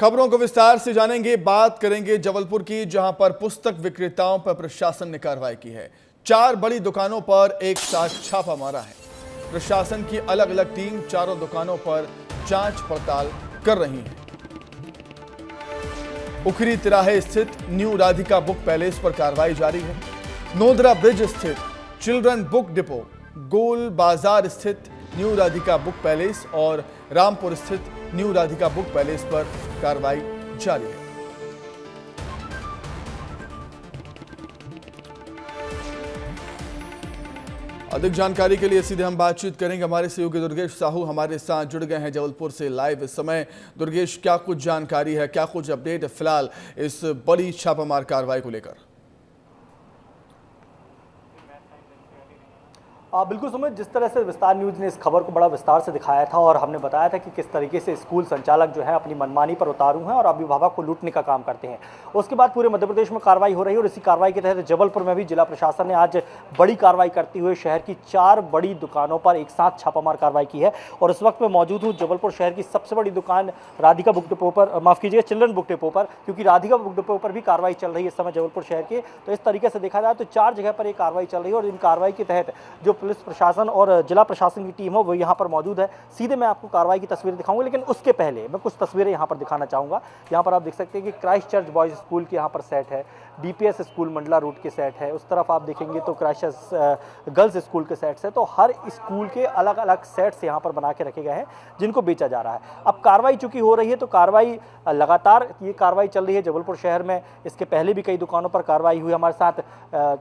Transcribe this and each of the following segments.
खबरों को विस्तार से जानेंगे, बात करेंगे जबलपुर की, जहां पर पुस्तक विक्रेताओं पर प्रशासन ने कार्रवाई की है। 4 बड़ी दुकानों पर एक साथ छापा मारा है। प्रशासन की अलग अलग टीम चारों दुकानों पर जांच पड़ताल कर रही है। उखरी तिराहे स्थित न्यू राधिका बुक पैलेस पर कार्रवाई जारी है। नोदरा ब्रिज स्थित चिल्ड्रन बुक डिपो, गोल बाजार स्थित न्यू राधिका बुक पैलेस और रामपुर स्थित न्यू राधिका बुक पैलेस पर कार्रवाई जारी है। अधिक जानकारी के लिए सीधे हम बातचीत करेंगे। हमारे सहयोगी दुर्गेश साहू हमारे साथ जुड़ गए हैं जबलपुर से लाइव इस समय। दुर्गेश, क्या कुछ जानकारी है, क्या कुछ अपडेट है फिलहाल इस बड़ी छापामार कार्रवाई को लेकर? बिल्कुल सुमित, जिस तरह से विस्तार न्यूज़ ने इस खबर को बड़ा विस्तार से दिखाया था और हमने बताया था कि किस तरीके से स्कूल संचालक जो है अपनी मनमानी पर उतारू हैं और अभिभावक को लूटने का काम करते हैं, उसके बाद पूरे मध्य प्रदेश में कार्रवाई हो रही है। और इसी कार्रवाई के तहत जबलपुर में भी जिला प्रशासन ने आज बड़ी कार्रवाई करते हुए शहर की 4 बड़ी दुकानों पर एक साथ छापामार कार्रवाई की है। और इस वक्त मैं मौजूद हूँ जबलपुर शहर की सबसे बड़ी दुकान राधिका बुक डिपो पर, माफ़ कीजिएगा चिल्ड्रन बुक डिपो पर, क्योंकि राधिका बुक डिपो पर भी कार्रवाई चल रही है इस समय जबलपुर शहर के। तो इस तरीके से देखा जाए तो 4 जगह पर एक कार्रवाई चल रही है और इन कार्रवाई के तहत जो पुलिस प्रशासन और जिला प्रशासन की टीम हो वो यहाँ पर मौजूद है। सीधे मैं आपको कार्रवाई की तस्वीरें दिखाऊंगा, लेकिन उसके पहले मैं कुछ तस्वीरें यहाँ पर दिखाना चाहूँगा। यहाँ पर आप देख सकते हैं कि क्राइस्ट चर्च बॉयज स्कूल के यहाँ पर सेट है, डीपीएस स्कूल मंडला रूट के सेट है, उस तरफ आप देखेंगे तो क्राइस्ट गर्ल्स स्कूल के सेट्स है। तो हर स्कूल के अलग अलग सेट्स यहाँ पर बना के रखे गए हैं जिनको बेचा जा रहा है। अब कार्रवाई चूंकि हो रही है तो कार्रवाई लगातार ये कार्रवाई चल रही है जबलपुर शहर में। इसके पहले भी कई दुकानों पर कार्रवाई हुई। हमारे साथ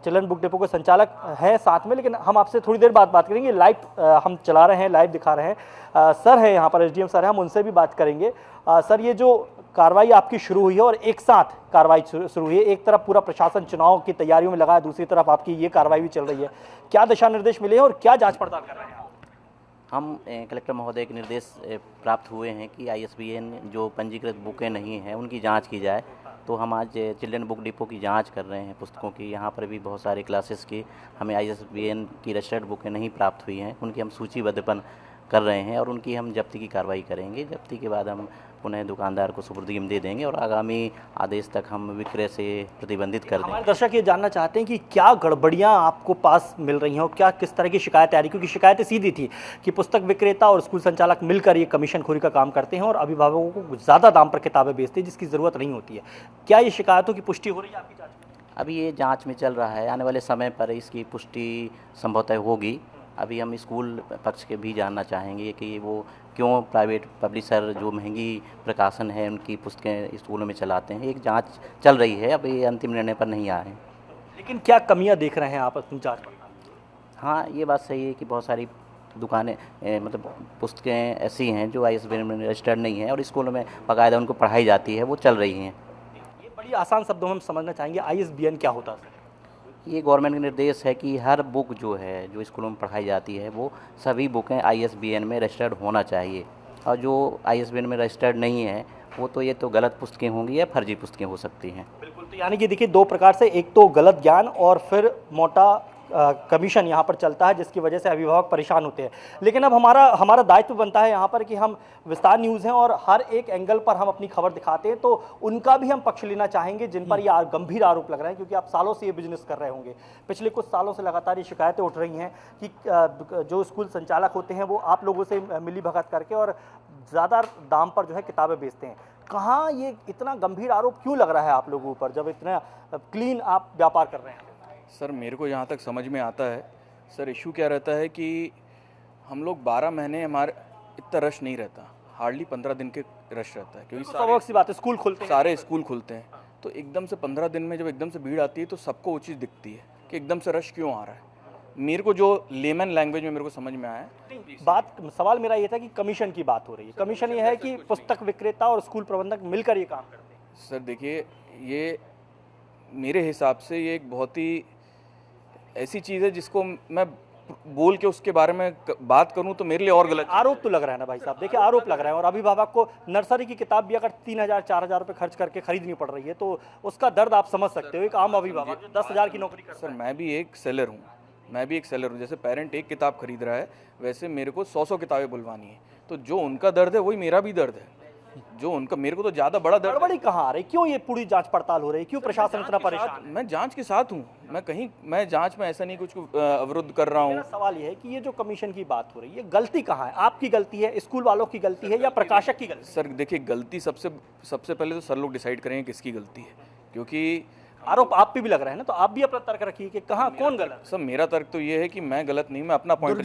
चिल्ड्रन बुक डिपो के संचालक है साथ में, लेकिन हम आपसे थोड़ी देर बाद बात करेंगे। लाइव हम चला रहे हैं, लाइव दिखा रहे हैं। सर है यहाँ पर, एसडीएम सर है, हम उनसे भी बात करेंगे। सर, ये जो कार्रवाई आपकी शुरू हुई है और एक साथ कार्रवाई शुरू हुई है, एक तरफ पूरा प्रशासन चुनाव की तैयारियों में लगा है, दूसरी तरफ आपकी ये कार्रवाई भी चल रही है, क्या दिशा निर्देश मिले हैं और क्या जांच पड़ताल कर रहे हैं? हम कलेक्टर महोदय के निर्देश प्राप्त हुए हैं कि आईएसबीएन जो पंजीकृत बुकें नहीं हैं उनकी जांच की जाए। तो हम आज चिल्ड्रन बुक डिपो की जांच कर रहे हैं पुस्तकों की। यहाँ पर भी बहुत सारे क्लासेस की हमें आईएसबीएन की रजिस्टर्ड बुकें नहीं प्राप्त हुई हैं, उनकी हम सूचीबद्धपन कर रहे हैं और उनकी हम जब्ती की कार्रवाई करेंगे। जब्ती के बाद हम पुनः दुकानदार को सुपुर्दगी में दे देंगे और आगामी आदेश तक हम विक्रय से प्रतिबंधित कर देंगे। हमारे दर्शक ये जानना चाहते हैं कि क्या गड़बड़ियां आपको पास मिल रही हैं और क्या किस तरह की शिकायतें आ रही, क्योंकि शिकायतें सीधी थी कि पुस्तक विक्रेता और स्कूल संचालक मिलकर ये कमीशनखोरी का काम करते हैं और अभिभावकों को ज़्यादा दाम पर किताबें बेचते हैं जिसकी ज़रूरत नहीं होती है। क्या ये शिकायतों की पुष्टि हो रही है आपकी जाँच में? अभी ये जाँच में चल रहा है, आने वाले समय पर इसकी पुष्टि संभवतः होगी। अभी हम स्कूल पक्ष के भी जानना चाहेंगे कि वो क्यों प्राइवेट पब्लिशर जो महंगी प्रकाशन है उनकी पुस्तकें स्कूलों में चलाते हैं। एक जांच चल रही है, अभी अंतिम निर्णय पर नहीं आए हैं। लेकिन क्या कमियां देख रहे हैं आप अपनी जांच में? हाँ, ये बात सही है कि बहुत सारी दुकानें मतलब पुस्तकें ऐसी हैं जो आईएसबीएन में रजिस्टर्ड नहीं है और स्कूलों में बाकायदा उनको पढ़ाई जाती है, वो चल रही हैं। ये बड़ी आसान शब्दों में हम समझना चाहेंगे, आईएसबीएन क्या होता है? ये गवर्नमेंट का निर्देश है कि हर बुक जो है जो स्कूलों में पढ़ाई जाती है वो सभी बुकें आईएसबीएन में रजिस्टर्ड होना चाहिए। और जो आईएसबीएन में रजिस्टर्ड नहीं है वो तो ये तो गलत पुस्तकें होंगी या फर्जी पुस्तकें हो सकती हैं। बिल्कुल, तो यानी कि देखिए 2 प्रकार से, एक तो गलत ज्ञान और फिर मोटा कमीशन यहाँ पर चलता है जिसकी वजह से अभिभावक परेशान होते हैं। लेकिन अब हमारा दायित्व बनता है यहाँ पर कि हम विस्तार न्यूज़ हैं और हर एक एंगल पर हम अपनी खबर दिखाते हैं, तो उनका भी हम पक्ष लेना चाहेंगे जिन पर ये गंभीर आरोप लग रहे हैं, क्योंकि आप सालों से ये बिजनेस कर रहे होंगे। पिछले कुछ सालों से लगातार ये शिकायतें उठ रही हैं कि जो स्कूल संचालक होते हैं वो आप लोगों से मिली भगत करके और ज़्यादा दाम पर जो है किताबें बेचते हैं। कहाँ ये इतना गंभीर आरोप क्यों लग रहा है आप लोगों पर जब इतना क्लीन आप व्यापार कर रहे हैं? सर, मेरे को जहाँ तक समझ में आता है सर, इशू क्या रहता है कि हम लोग 12 महीने हमारे इतना रश नहीं रहता, हार्डली 15 दिन के रश रहता है, क्योंकि स्वाभाविक सी बात है, स्कूल खुलते हैं, सारे स्कूल खुलते हैं। तो एकदम से 15 दिन में जब एकदम से भीड़ आती है तो सबको वो चीज़ दिखती है कि एकदम से रश क्यों आ रहा है। मेरे को जो लेमन लैंग्वेज में मेरे को समझ में आया है, सवाल मेरा ये था कि कमीशन की बात हो रही है। कमीशन ये है कि पुस्तक विक्रेता और स्कूल प्रबंधक मिलकर ये काम करते हैं। सर देखिए, ये मेरे हिसाब से ये एक बहुत ही ऐसी चीज़ है जिसको मैं बोल के उसके बारे में बात करूं तो मेरे लिए और गलत। आरोप तो लग रहा है ना भाई साहब, देखिए आरोप लग रहा है। और अभिभावक को नर्सरी की किताब भी अगर 3,000-4,000 रुपये खर्च करके खरीदनी पड़ रही है तो उसका दर्द आप समझ सकते हो। एक आम अभिभावक 10,000 की नौकरी करता है। सर, मैं भी एक सेलर हूँ, जैसे पेरेंट एक किताब खरीद रहा है वैसे मेरे को 100 किताबें बुलवानी है, तो जो उनका दर्द है वही मेरा भी दर्द है। जो उनका, मेरे को तो ज़्यादा बड़ा दर्द गड़बड़ी कहाँ आ रही, क्यों ये पूरी जांच पड़ताल हो रही है, क्यों प्रशासन इतना परेशान है? मैं जांच के साथ हूँ, मैं जांच में ऐसा नहीं कुछ अवरुद्ध कर रहा हूँ। मेरा सवाल ये है कि ये जो कमीशन की बात हो रही है, गलती कहाँ है? आपकी गलती है, स्कूल वालों की गलती है, या प्रकाशक की गलती? सर देखिए, गलती सबसे पहले तो सर लोग डिसाइड करेंगे किसकी गलती है, क्योंकि आरोप आप पे भी लग रहे हैं ना, तो आप भी अपना तर्क रखिए कि कहाँ कौन गलत? सर मेरा तर्क तो ये है कि मैं गलत नहीं, मैं अपना पॉइंट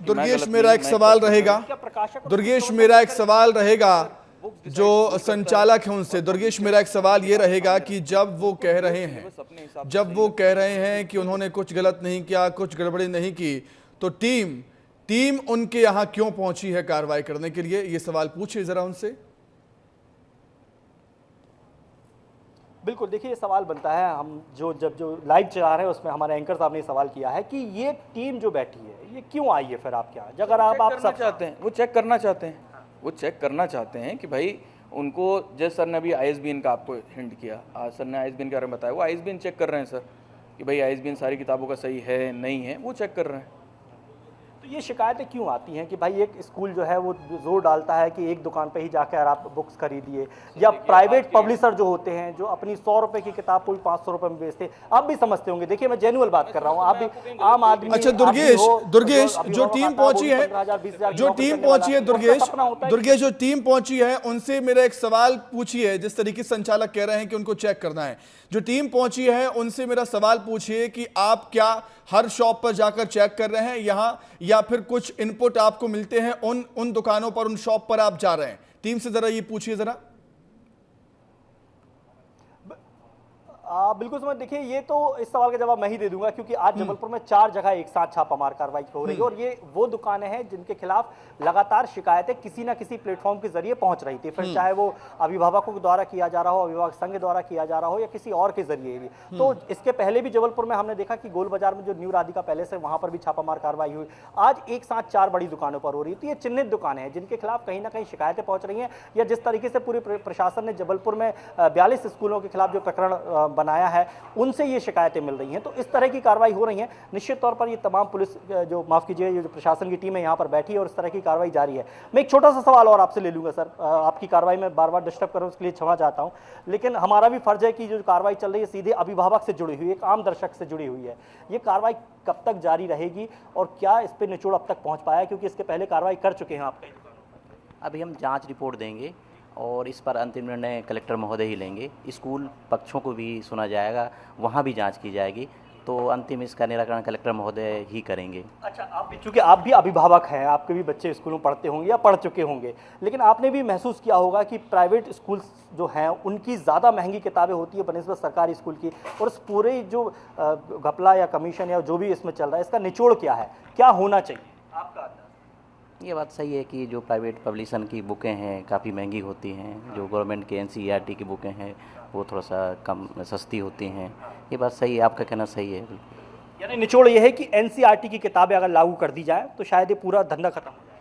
दुर्गेश मेरा एक सवाल रहेगा, क्या प्रकाशक? दुर्गेश मेरा एक सवाल रहेगा जो संचालक हैं उनसे। दुर्गेश मेरा एक सवाल ये रहेगा कि जब वो कह रहे हैं कि उन्होंने कुछ गलत नहीं किया, कुछ गड़बड़ी नहीं की, तो टीम उनके यहाँ क्यों पहुंची है कार्रवाई करने के लिए? ये सवाल पूछिए जरा उनसे। बिल्कुल, देखिए ये सवाल बनता है, हम जो लाइव चला रहे हैं उसमें हमारे एंकर साहब ने सवाल किया है कि ये टीम जो बैठी है ये क्यों आई है फिर आपके यहाँ? अगर आप सब चाहते हैं, वो चेक करना चाहते हैं कि भाई उनको, जैसे सर ने अभी ISBN का आपको हिंट किया, आज सर ने ISBN के बारे में बताया, वो ISBN चेक कर रहे हैं सर कि भाई ISBN सारी किताबों का सही है नहीं है, वो चेक कर रहे हैं। तो ये शिकायतें क्यों आती हैं कि भाई एक स्कूल जो है वो जोर डालता है कि एक दुकान पे ही जाकर आप बुक्स खरीदिए, या प्राइवेट पब्लिशर जो होते हैं जो अपनी 100 रुपए की किताब को भी 500 रुपए में बेचते हैं? आप भी समझते होंगे, देखिए मैं जेन्युइन बात कर रहा हूँ, आप भी आम आदमी। अच्छा दुर्गेश, जो टीम पहुंची है दुर्गेश जो टीम पहुंची है उनसे मेरा एक सवाल पूछिए। जिस तरीके से संचालक कह रहे हैं कि उनको चेक करना है, जो टीम पहुंची है उनसे मेरा सवाल पूछिए कि आप क्या हर शॉप पर जाकर चेक कर रहे हैं यहाँ, या फिर कुछ इनपुट आपको मिलते हैं उन दुकानों पर, उन शॉप पर आप जा रहे हैं? टीम से जरा ये पूछिए जरा। बिल्कुल समझ, देखिए ये तो इस सवाल का जवाब मैं ही दे दूंगा, क्योंकि आज जबलपुर में 4 जगह एक साथ छापामार कार्रवाई हो रही है, और ये वो दुकानें हैं जिनके खिलाफ लगातार शिकायतें किसी ना किसी प्लेटफॉर्म के जरिए पहुंच रही थी, फिर चाहे वो अभिभावकों के द्वारा किया जा रहा हो, अभिभावक संघ द्वारा किया जा रहा हो, या किसी और के जरिए भी। तो इसके पहले भी जबलपुर में हमने देखा कि गोल बाजार में जो न्यू राधिका पैलेस है वहां पर भी छापामार कार्रवाई हुई। आज एक साथ 4 बड़ी दुकानों पर हो रही है। तो ये चिन्हित दुकानें हैं जिनके खिलाफ कहीं ना कहीं शिकायतें पहुंच रही हैं, या जिस तरीके से पूरे प्रशासन ने जबलपुर में 42 स्कूलों के खिलाफ जो प्रकरण बनाया है उनसे ये शिकायतें मिल रही हैं। तो इस तरह की कार्रवाई हो रही है। निश्चित तौर पर ये तमाम पुलिस जो, माफ कीजिए, ये जो प्रशासन की टीम है यहाँ पर बैठी है और इस तरह की कार्रवाई जारी है। मैं एक छोटा सा सवाल और आपसे ले लूंगा सर, आपकी कार्रवाई में बार बार डिस्टर्ब कर रहा हूँ, उसके लिए क्षमा चाहता हूँ, लेकिन हमारा भी फर्ज है कि जो कार्रवाई चल रही है सीधे अभिभावक से जुड़ी हुई है, एक आम दर्शक से जुड़ी हुई है। ये कार्रवाई कब तक जारी रहेगी और क्या इस पर निचोड़ अब तक पहुँच पाया है, क्योंकि इसके पहले कार्रवाई कर चुके हैं आप? अभी हम जांच रिपोर्ट देंगे और इस पर अंतिम निर्णय कलेक्टर महोदय ही लेंगे। स्कूल पक्षों को भी सुना जाएगा, वहाँ भी जांच की जाएगी, तो अंतिम इसका निराकरण कलेक्टर महोदय ही करेंगे। अच्छा, आप भी, चूंकि आप भी अभिभावक हैं, आपके भी बच्चे स्कूलों पढ़ते होंगे या पढ़ चुके होंगे, लेकिन आपने भी महसूस किया होगा कि प्राइवेट स्कूल जो हैं उनकी ज़्यादा महंगी किताबें होती है बनस्बत सरकारी स्कूल की, और इस पूरे जो घपला या कमीशन या जो भी इसमें चल रहा है, इसका निचोड़ क्या है, क्या होना चाहिए आपका? ये बात सही है कि जो प्राइवेट पब्लिशन की बुकें हैं काफ़ी महंगी होती हैं, जो गवर्नमेंट के NCERT की बुकें हैं वो थोड़ा सा कम सस्ती होती हैं। ये बात सही है, आपका कहना सही है। यानी निचोड़ ये है कि NCERT की किताबें अगर लागू कर दी जाए तो शायद ये पूरा धंधा खत्म हो जाए।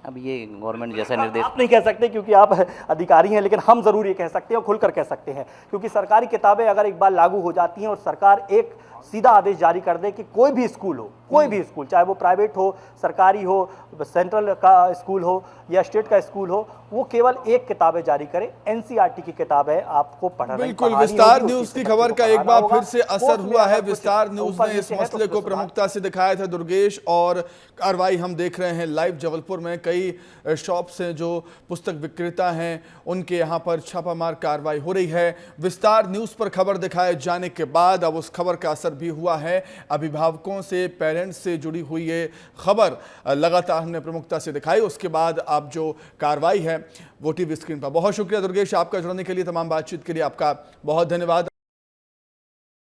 अब ये गवर्नमेंट जैसा निर्देश आप नहीं कह सकते क्योंकि आप अधिकारी हैं, लेकिन हम जरूर ये कह सकते हैं और खुलकर कह सकते हैं, क्योंकि सरकारी किताबें अगर एक बार लागू हो जाती हैं और सरकार एक सीधा आदेश जारी कर दे कि कोई भी स्कूल हो, कोई भी स्कूल, चाहे वो प्राइवेट हो, सरकारी हो, सेंट्रल का स्कूल हो या स्टेट का स्कूल हो, वो केवल एक किताबें जारी करे, NCERT की किताबें आपको पढ़ना। बिल्कुल, विस्तार न्यूज की खबर का एक बार फिर से असर हुआ है। विस्तार न्यूज ने इस मसले को प्रमुखता से दिखाया था दुर्गेश, और कार्रवाई हम देख रहे हैं लाइव। जबलपुर में कई शॉप्स हैं जो पुस्तक विक्रेता हैं, उनके यहाँ पर छापामार कार्रवाई हो रही है। विस्तार न्यूज पर खबर दिखाए जाने के बाद अब उस खबर का असर भी हुआ है। अभिभावकों से, पेरेंट्स से जुड़ी हुई ये खबर लगातार हमने प्रमुखता से दिखाई। उसके बाद अब जो कार्रवाई है वो टीवी स्क्रीन पर। बहुत शुक्रिया दुर्गेश आपका जुड़ने के लिए, तमाम बातचीत के लिए आपका बहुत धन्यवाद।